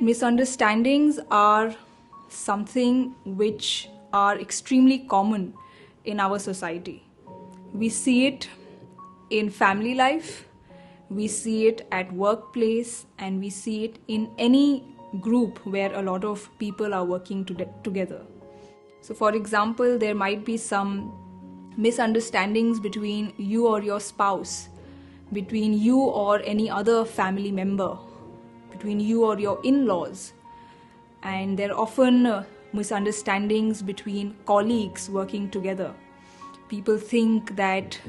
misunderstandings are something which are extremely common in our society. We see it in family life, we see it at workplace, and we see it in any group where a lot of people are working together. So for example, there might be some misunderstandings between you or your spouse, between you or any other family member, between you or your in-laws. And there are often misunderstandings between colleagues working together. People think that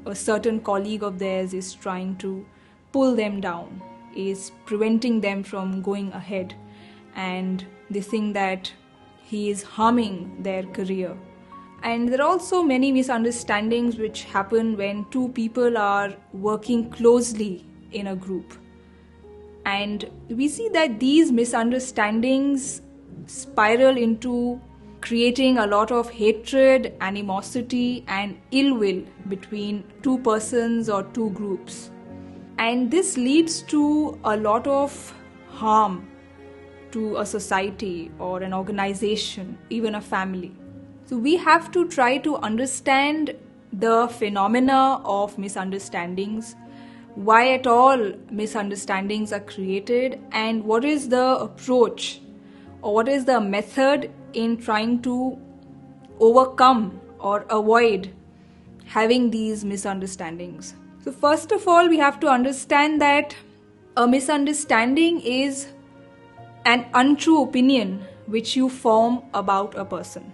a certain colleague of theirs is trying to pull them down, is preventing them from going ahead, and they think that he is harming their career. And there are also many misunderstandings which happen when two people are working closely in a group. And we see that these misunderstandings spiral into creating a lot of hatred, animosity, and ill will between two persons or two groups. And this leads to a lot of harm to a society or an organization, even a family. So we have to try to understand the phenomena of misunderstandings, why at all misunderstandings are created, and what is the approach or what is the method in trying to overcome or avoid having these misunderstandings. So first of all, we have to understand that a misunderstanding is an untrue opinion which you form about a person.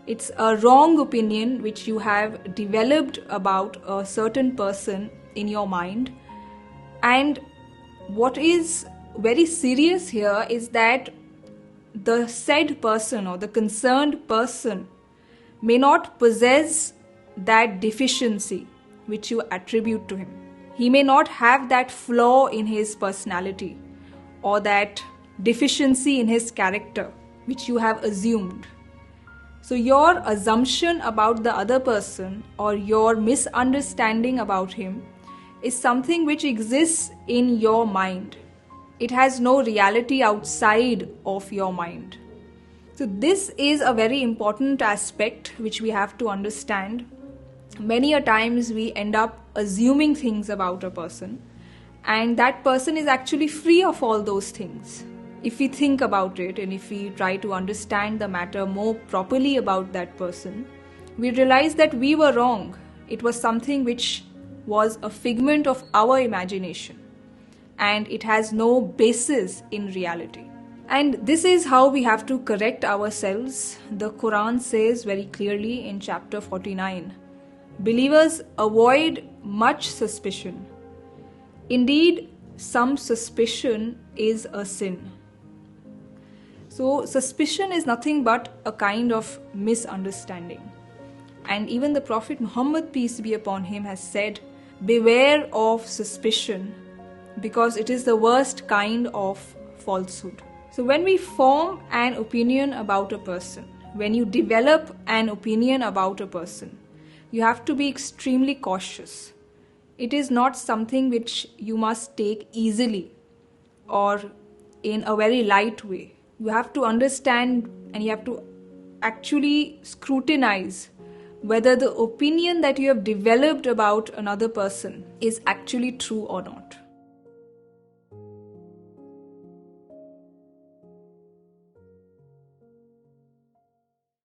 It's a wrong opinion which you have developed about a certain person in your mind. And what is very serious here is that the said person or the concerned person may not possess that deficiency which you attribute to him. He may not have that flaw in his personality or that deficiency in his character which you have assumed. So your assumption about the other person or your misunderstanding about him is something which exists in your mind. It has no reality outside of your mind. So this is a very important aspect which we have to understand. Many a times we end up assuming things about a person, and that person is actually free of all those things. If we think about it and if we try to understand the matter more properly about that person, we realize that we were wrong. It was something which was a figment of our imagination, and it has no basis in reality. And this is how we have to correct ourselves. The Quran says very clearly in chapter 49, believers avoid much suspicion. Indeed, some suspicion is a sin. So suspicion is nothing but a kind of misunderstanding. And even the Prophet Muhammad, peace be upon him, has said, beware of suspicion, because it is the worst kind of falsehood. So when we form an opinion about a person, when you develop an opinion about a person, you have to be extremely cautious. It is not something which you must take easily or in a very light way. You have to understand and you have to actually scrutinize whether the opinion that you have developed about another person is actually true or not.